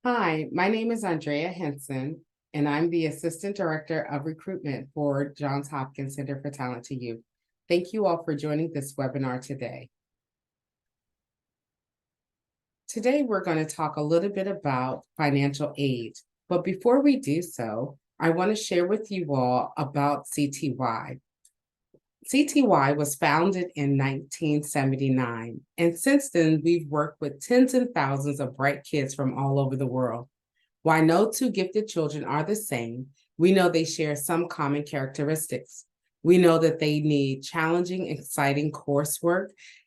Hi, my name is Andrea Henson, and I'm the Assistant Director of Recruitment for Johns Hopkins Center for Talent to Youth. Thank you all for joining this webinar today. Today, we're going to talk a little bit about financial aid, but before we do so, I want to share with you all about CTY. CTY was founded in 1979, and since then, we've worked with tens and thousands of bright kids from all over the world. While no two gifted children are the same, we know they share some common characteristics. We know that they need challenging, exciting coursework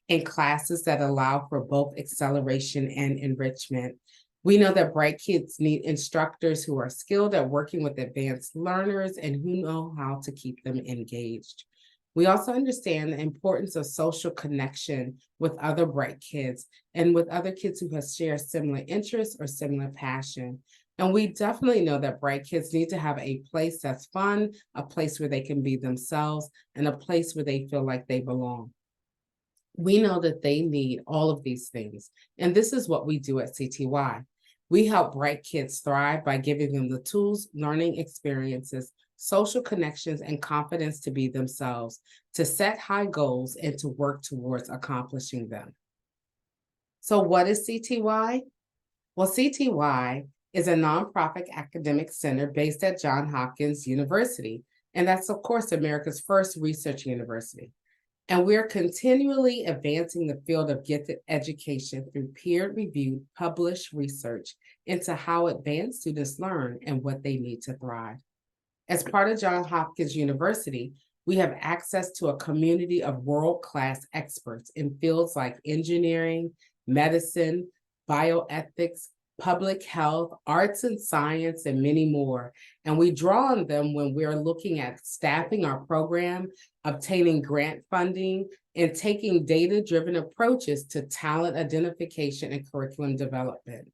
and classes that allow for both acceleration and enrichment. We know that bright kids need instructors who are skilled at working with advanced learners and who know how to keep them engaged. We also understand the importance of social connection with other bright kids and with other kids who have shared similar interests or similar passion. And we definitely know that bright kids need to have a place that's fun, a place where they can be themselves, and a place where they feel like they belong. We know that they need all of these things. And this is what we do at CTY. We help bright kids thrive by giving them the tools, learning experiences, social connections, and confidence to be themselves, to set high goals, and to work towards accomplishing them. So, what is CTY? Well, CTY is a nonprofit academic center based at Johns Hopkins University. And that's, of course, America's first research university. And we're continually advancing the field of gifted education through peer-reviewed, published research into how advanced students learn and what they need to thrive. As part of Johns Hopkins University, we have access to a community of world-class experts in fields like engineering, medicine, bioethics, public health, arts and science, and many more. And we draw on them when we're looking at staffing our program, obtaining grant funding, and taking data-driven approaches to talent identification and curriculum development.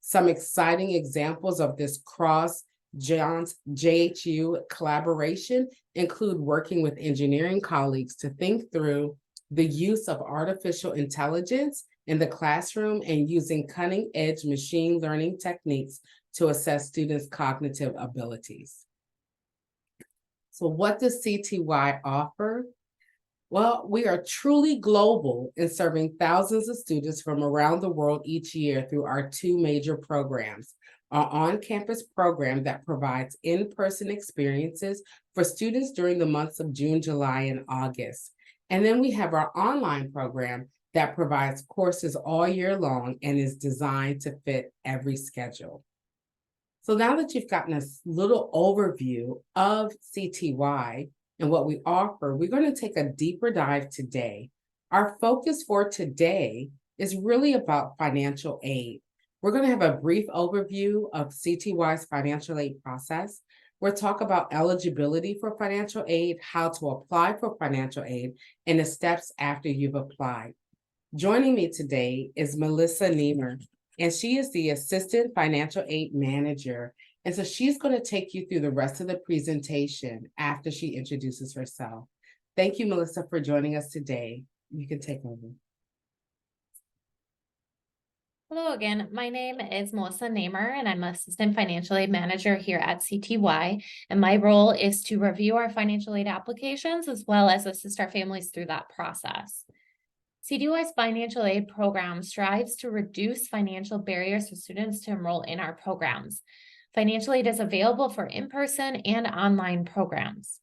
Some exciting examples of this cross Johns JHU collaboration include working with engineering colleagues to think through the use of artificial intelligence in the classroom and using cutting-edge machine learning techniques to assess students' cognitive abilities. So what does CTY offer? Well, we are truly global in serving thousands of students from around the world each year through our two major programs. Our on-campus program that provides in-person experiences for students during the months of June, July, and August. And then we have our online program that provides courses all year long and is designed to fit every schedule. So now that you've gotten a little overview of CTY and what we offer, we're going to take a deeper dive today. Our focus for today is really about financial aid. We're going to have a brief overview of CTY's financial aid process. We'll talk about eligibility for financial aid, how to apply for financial aid, and the steps after you've applied. Joining me today is Melissa Nehmer, and she is the Assistant Financial Aid Manager. And so she's going to take you through the rest of the presentation after she introduces herself. Thank you, Melissa, for joining us today. You can take over. Hello again, my name is Melissa Nehmer and I'm Assistant Financial Aid Manager here at CTY. And my role is to review our financial aid applications as well as assist our families through that process. CTY's financial aid program strives to reduce financial barriers for students to enroll in our programs. Financial aid is available for in-person and online programs.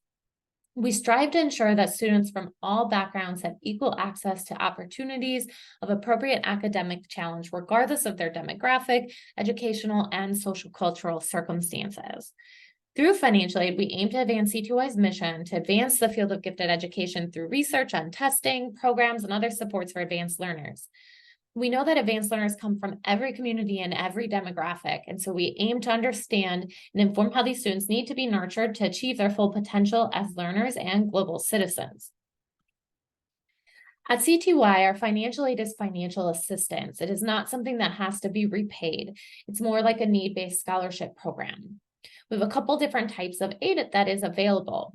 We strive to ensure that students from all backgrounds have equal access to opportunities of appropriate academic challenge, regardless of their demographic, educational, and social cultural circumstances. Through financial aid, we aim to advance CTY's mission to advance the field of gifted education through research on testing, programs, and other supports for advanced learners. We know that advanced learners come from every community and every demographic, and so we aim to understand and inform how these students need to be nurtured to achieve their full potential as learners and global citizens. At CTY, our financial aid is financial assistance. It is not something that has to be repaid. It's more like a need-based scholarship program. We have a couple different types of aid that is available.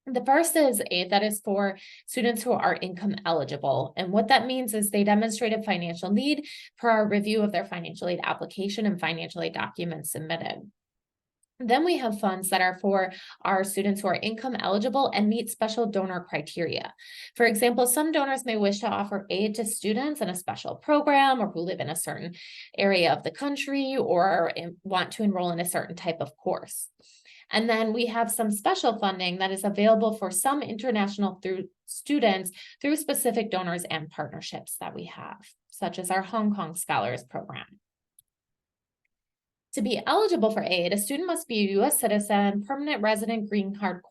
The first is aid that is for students who are income eligible. And what that means is they demonstrated financial need per our review of their financial aid application and financial aid documents submitted. Then we have funds that are for our students who are income eligible and meet special donor criteria. For example, some donors may wish to offer aid to students in a special program or who live in a certain area of the country or want to enroll in a certain type of course. And then we have some special funding that is available for some international students through specific donors and partnerships that we have, such as our Hong Kong Scholars Program. To be eligible for aid, a student must be a U.S. citizen, permanent resident green card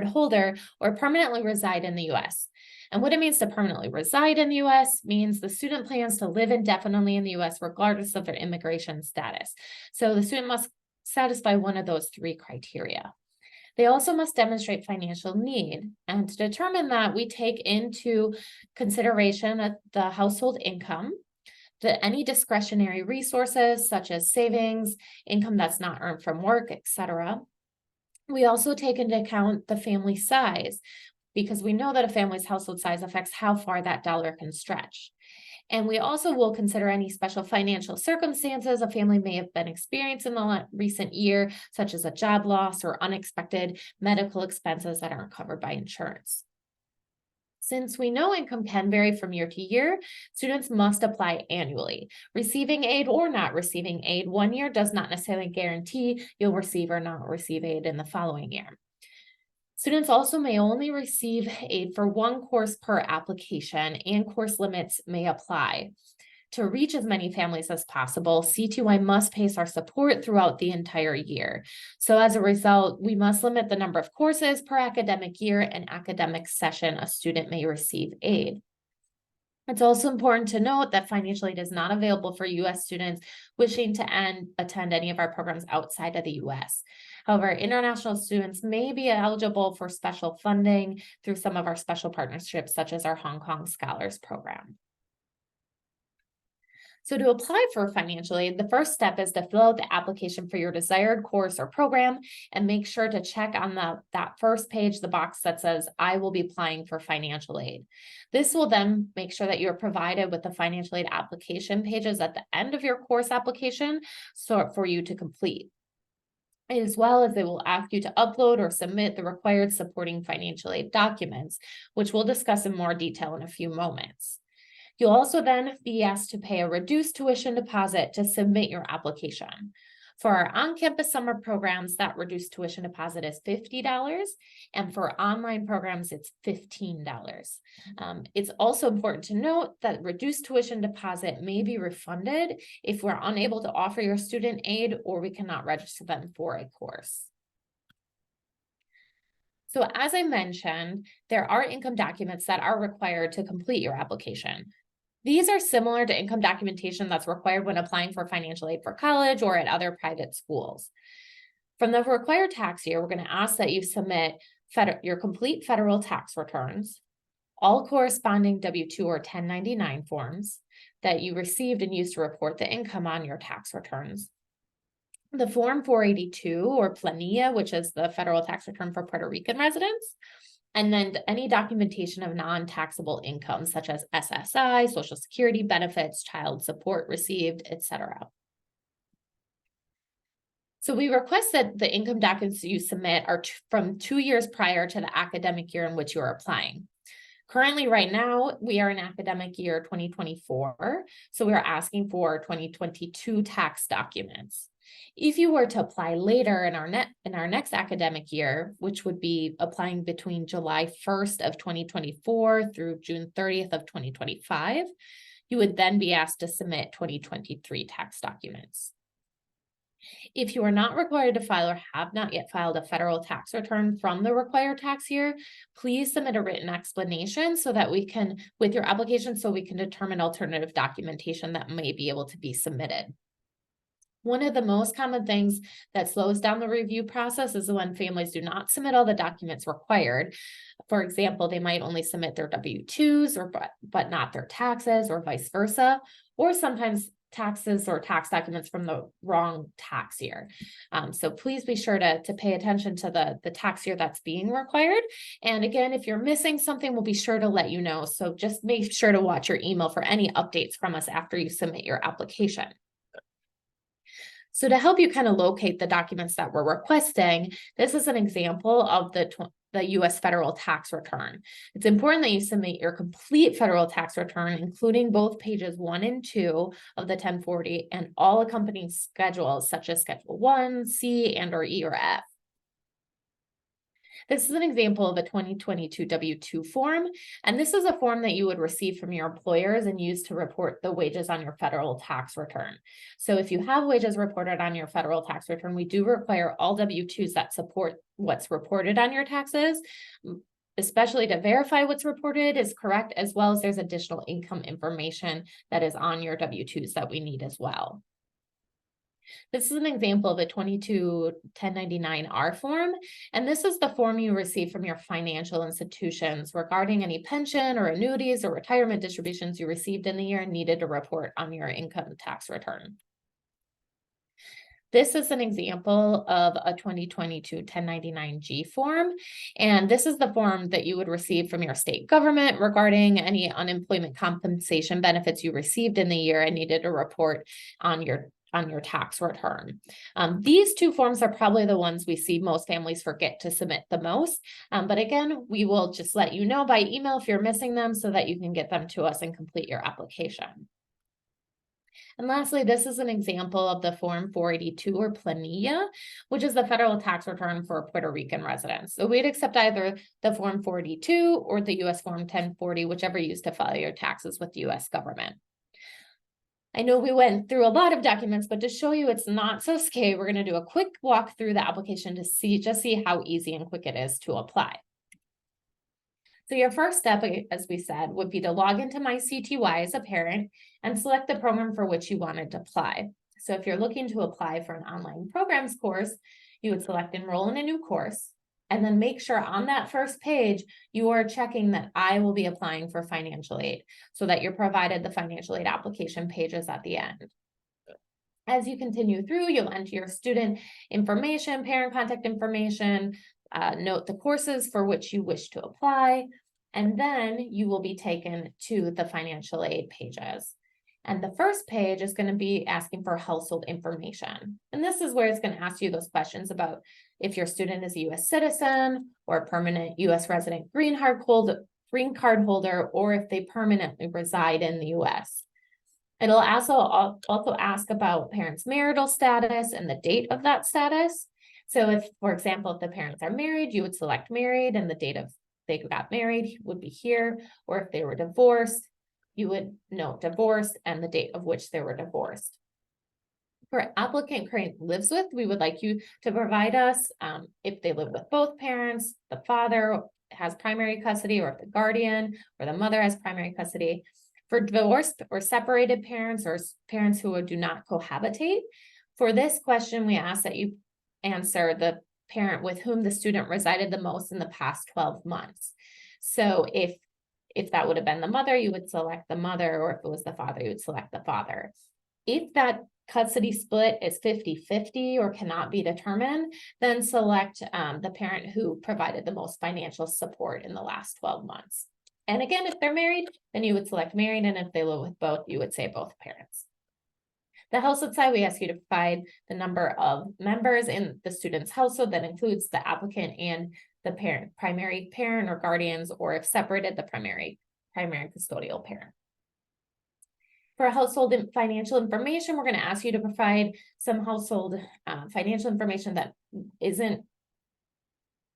holder, or permanently reside in the U.S. And what it means to permanently reside in the U.S. means the student plans to live indefinitely in the U.S. regardless of their immigration status. So the student must satisfy one of those three criteria. They also must demonstrate financial need. And to determine that, we take into consideration the household income, any discretionary resources such as savings, income that's not earned from work, etc. We also take into account the family size, because we know that a family's household size affects how far that dollar can stretch. And we also will consider any special financial circumstances a family may have been experiencing in the recent year, such as a job loss or unexpected medical expenses that aren't covered by insurance. Since we know income can vary from year to year, students must apply annually. Receiving aid or not receiving aid one year does not necessarily guarantee you'll receive or not receive aid in the following year. Students also may only receive aid for one course per application, and course limits may apply. To reach as many families as possible, CTY must pace our support throughout the entire year. So as a result, we must limit the number of courses per academic year and academic session a student may receive aid. It's also important to note that financial aid is not available for U.S. students wishing to attend any of our programs outside of the U.S. However, international students may be eligible for special funding through some of our special partnerships, such as our Hong Kong Scholars Program. So to apply for financial aid, the first step is to fill out the application for your desired course or program and make sure to check on that first page, the box that says, I will be applying for financial aid. This will then make sure that you're provided with the financial aid application pages at the end of your course application for you to complete. As well as they will ask you to upload or submit the required supporting financial aid documents, which we'll discuss in more detail in a few moments. You'll also then be asked to pay a reduced tuition deposit to submit your application. For our on-campus summer programs, that reduced tuition deposit is $50, and for online programs, it's $15. It's also important to note that reduced tuition deposit may be refunded if we're unable to offer your student aid or we cannot register them for a course. So as I mentioned, there are income documents that are required to complete your application. These are similar to income documentation that's required when applying for financial aid for college or at other private schools. From the required tax year, we're going to ask that you submit your complete federal tax returns, all corresponding W-2 or 1099 forms that you received and used to report the income on your tax returns, the Form 482 or Planilla, which is the federal tax return for Puerto Rican residents, and then any documentation of non-taxable income such as SSI, Social Security benefits, child support received, etc. So we request that the income documents you submit are from 2 years prior to the academic year in which you are applying. Currently, right now, we are in academic year 2024, so we are asking for 2022 tax documents. If you were to apply later in our next academic year, which would be applying between July 1st of 2024 through June 30th of 2025, you would then be asked to submit 2023 tax documents. If you are not required to file or have not yet filed a federal tax return from the required tax year, please submit a written explanation so that we can, with your application, so we can determine alternative documentation that may be able to be submitted. One of the most common things that slows down the review process is when families do not submit all the documents required. For example, they might only submit their W-2s but not their taxes, or vice versa. Or sometimes taxes or tax documents from the wrong tax year. So please be sure to pay attention to the tax year that's being required. And again, if you're missing something, we'll be sure to let you know. So just make sure to watch your email for any updates from us after you submit your application. So to help you kind of locate the documents that we're requesting, this is an example of the U.S. federal tax return. It's important that you submit your complete federal tax return, including both pages 1 and 2 of the 1040 and all accompanying schedules such as Schedule 1, C, and or E or F. This is an example of a 2022 W-2 form, and this is a form that you would receive from your employers and use to report the wages on your federal tax return. So if you have wages reported on your federal tax return, we do require all W-2s that support what's reported on your taxes, especially to verify what's reported is correct, as well as there's additional income information that is on your W-2s that we need as well. This is an example of a 22 1099-R form, and this is the form you receive from your financial institutions regarding any pension or annuities or retirement distributions you received in the year and needed to report on your income tax return. This is an example of a 2022 1099-G form, and this is the form that you would receive from your state government regarding any unemployment compensation benefits you received in the year and needed to report on your tax return. These two forms are probably the ones we see most families forget to submit the most. But again, we will just let you know by email if you're missing them so that you can get them to us and complete your application. And lastly, this is an example of the Form 482 or Planilla, which is the federal tax return for Puerto Rican residents. So we'd accept either the Form 482 or the U.S. Form 1040, whichever you use to file your taxes with the U.S. government. I know we went through a lot of documents, but to show you it's not so scary, we're going to do a quick walk through the application to see how easy and quick it is to apply. So your first step, as we said, would be to log into My CTY as a parent and select the program for which you wanted to apply. So if you're looking to apply for an online programs course, you would select enroll in a new course, and then make sure on that first page, you are checking that I will be applying for financial aid so that you're provided the financial aid application pages at the end. As you continue through, you'll enter your student information, parent contact information, note the courses for which you wish to apply, and then you will be taken to the financial aid pages. And the first page is going to be asking for household information. And this is where it's going to ask you those questions about if your student is a U.S. citizen or a permanent U.S. resident green card holder, or if they permanently reside in the U.S. It'll also ask about parents' marital status and the date of that status. So if, for example, if the parents are married, you would select married and the date of they got married would be here, or if they were divorced, you would note divorced and the date of which they were divorced. For applicant currently lives with, we would like you to provide us if they live with both parents, the father has primary custody, or if the guardian or the mother has primary custody. For divorced or separated parents or parents who do not cohabitate, for this question, we ask that you answer the parent with whom the student resided the most in the past 12 months. So if that would have been the mother, you would select the mother, or if it was the father, you would select the father. If that custody split is 50-50 or cannot be determined, then select the parent who provided the most financial support in the last 12 months. And again, if they're married, then you would select married, and if they live with both, you would say both parents. The household side, we ask you to provide the number of members in the student's household that includes the applicant and the parent, primary parent or guardians, or if separated, the primary custodial parent. For household and financial information, we're going to ask you to provide some household financial information that isn't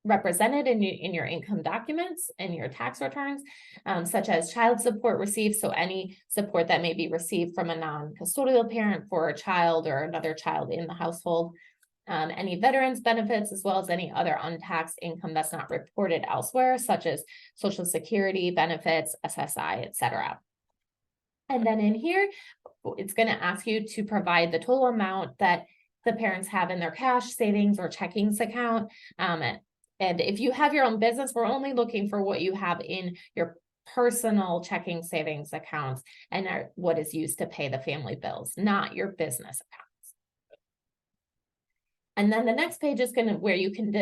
represented in your income documents and your tax returns, such as child support received. So any support that may be received from a non-custodial parent for a child or another child in the household, any veterans benefits, as well as any other untaxed income that's not reported elsewhere, such as Social Security benefits, SSI, etc. And then in here, it's going to ask you to provide the total amount that the parents have in their cash savings or checkings account. And if you have your own business, we're only looking for what you have in your personal checking savings accounts and are what is used to pay the family bills, not your business accounts. And then the next page is where you can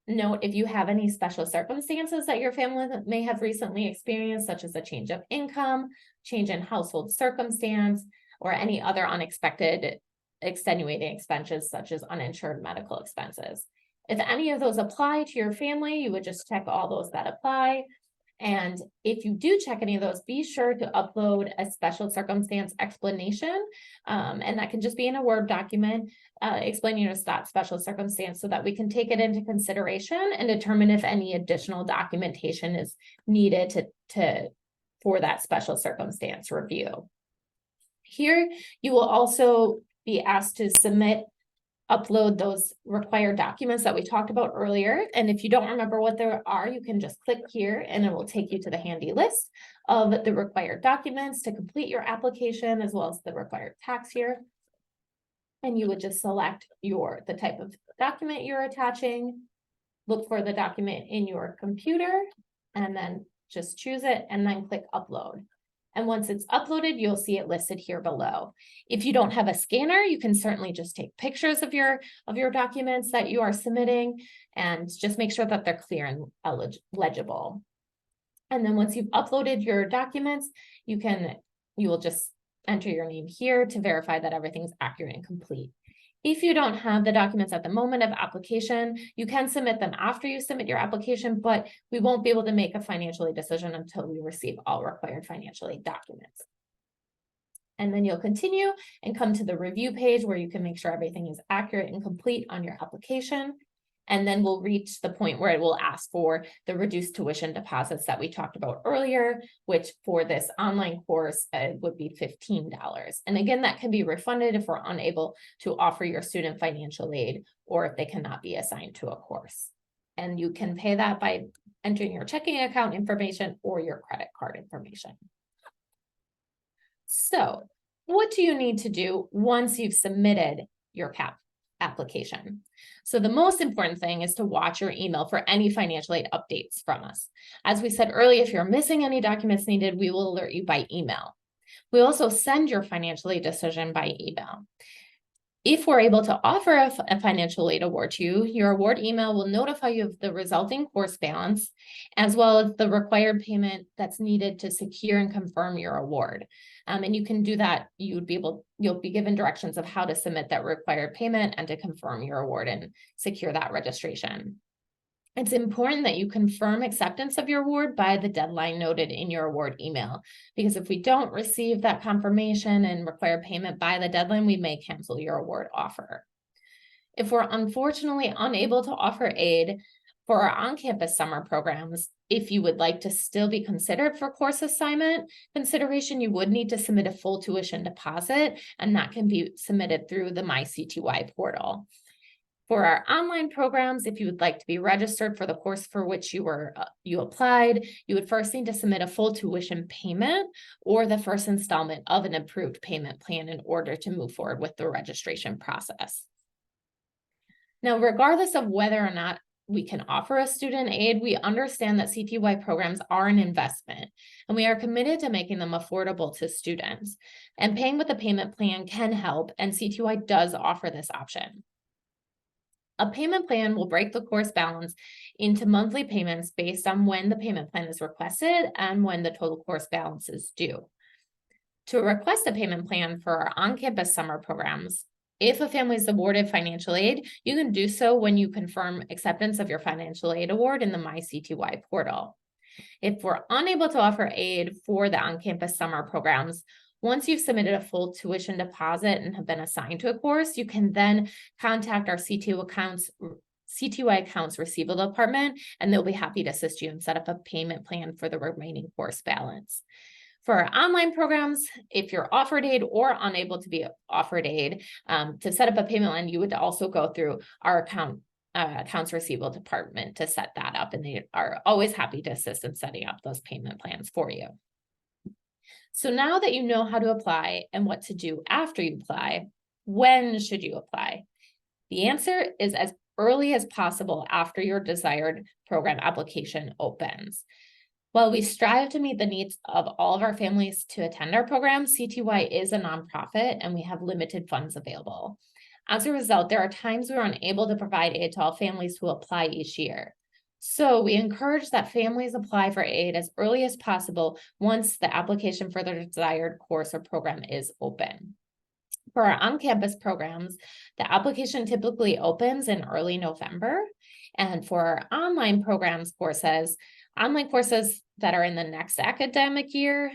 note if you have any special circumstances that your family may have recently experienced, such as a change of income, change in household circumstance, or any other unexpected extenuating expenses, such as uninsured medical expenses. If any of those apply to your family, you would just check all those that apply. And if you do check any of those, be sure to upload a special circumstance explanation. And that can just be in a Word document explaining that special circumstance so that we can take it into consideration and determine if any additional documentation is needed for that special circumstance review. Here, you will also be asked to upload those required documents that we talked about earlier. And if you don't remember what there are, you can just click here and it will take you to the handy list of the required documents to complete your application, as well as the required tax year. And you would just select the type of document you're attaching, look for the document in your computer, and then just choose it and then click upload. And once it's uploaded, you'll see it listed here below. If you don't have a scanner, you can certainly just take pictures of your documents that you are submitting and just make sure that they're clear and legible. And then once you've uploaded your documents, you will just enter your name here to verify that everything's accurate and complete. If you don't have the documents at the moment of application, you can submit them after you submit your application, but we won't be able to make a financial aid decision until we receive all required financial aid documents. And then you'll continue and come to the review page where you can make sure everything is accurate and complete on your application. And then we'll reach the point where it will ask for the reduced tuition deposits that we talked about earlier, which for this online course would be $15. And again, that can be refunded if we're unable to offer your student financial aid or if they cannot be assigned to a course. And you can pay that by entering your checking account information or your credit card information. So what do you need to do once you've submitted your application? So the most important thing is to watch your email for any financial aid updates from us. As we said earlier, if you're missing any documents needed, we will alert you by email. We also send your financial aid decision by email. If we're able to offer a financial aid award to you, your award email will notify you of the resulting course balance, as well as the required payment that's needed to secure and confirm your award. And you can do that. You'll be given directions of how to submit that required payment and to confirm your award and secure that registration. It's important that you confirm acceptance of your award by the deadline noted in your award email, because if we don't receive that confirmation and require payment by the deadline, we may cancel your award offer. If we're unfortunately unable to offer aid for our on-campus summer programs, if you would like to still be considered for course assignment consideration, you would need to submit a full tuition deposit, and that can be submitted through the My CTY portal. For our online programs, if you would like to be registered for the course for which you applied, you would first need to submit a full tuition payment or the first installment of an approved payment plan in order to move forward with the registration process. Now, regardless of whether or not we can offer a student aid, we understand that CTY programs are an investment, and we are committed to making them affordable to students. And paying with a payment plan can help, and CTY does offer this option. A payment plan will break the course balance into monthly payments based on when the payment plan is requested and when the total course balance is due. To request a payment plan for our on-campus summer programs, if a family is awarded financial aid, you can do so when you confirm acceptance of your financial aid award in the My CTY portal. If we're unable to offer aid for the on-campus summer programs, once you've submitted a full tuition deposit and have been assigned to a course, you can then contact our CTY accounts receivable department, and they'll be happy to assist you and set up a payment plan for the remaining course balance. For our online programs, if you're offered aid or unable to be offered aid, to set up a payment plan, you would also go through our accounts receivable department to set that up, and they are always happy to assist in setting up those payment plans for you. So now that you know how to apply and what to do after you apply, when should you apply? The answer is as early as possible after your desired program application opens. While we strive to meet the needs of all of our families to attend our program, CTY is a nonprofit and we have limited funds available. As a result, there are times we're unable to provide aid to all families who apply each year. So we encourage that families apply for aid as early as possible once the application for their desired course or program is open. For our on-campus programs, the application typically opens in early November. And for our online programs online courses that are in the next academic year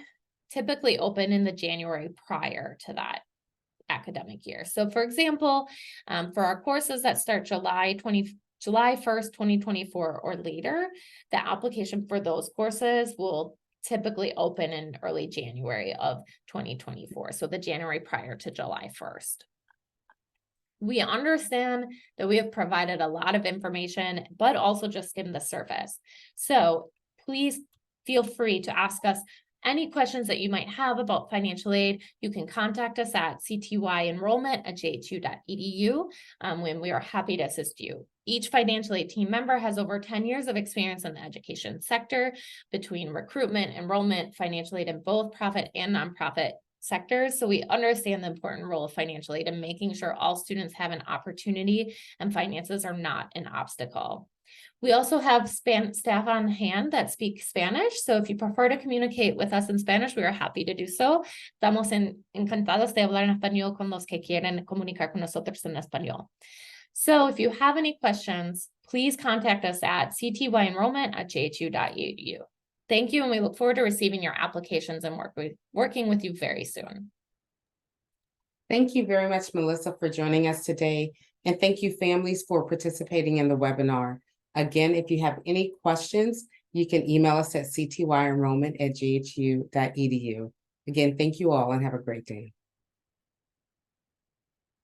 typically open in the January prior to that academic year. So for example, for our courses that start July 1st, 2024 or later, the application for those courses will typically open in early January of 2024. So the January prior to July 1st. We understand that we have provided a lot of information, but also just skimmed the surface. So please feel free to ask us any questions that you might have about financial aid. You can contact us at ctyenrollment@jhu.edu when we are happy to assist you. Each financial aid team member has over 10 years of experience in the education sector between recruitment, enrollment, financial aid in both profit and nonprofit sectors. So we understand the important role of financial aid in making sure all students have an opportunity and finances are not an obstacle. We also have staff on hand that speak Spanish. So if you prefer to communicate with us in Spanish, we are happy to do so. Estamos encantados de hablar en español con los que quieren comunicar con nosotros en español. So if you have any questions, please contact us at ctyenrollment@jhu.edu. Thank you, and we look forward to receiving your applications and working with you very soon. Thank you very much, Melissa, for joining us today. And thank you, families, for participating in the webinar. Again, if you have any questions, you can email us at ctyenrollment@jhu.edu. Again, thank you all and have a great day.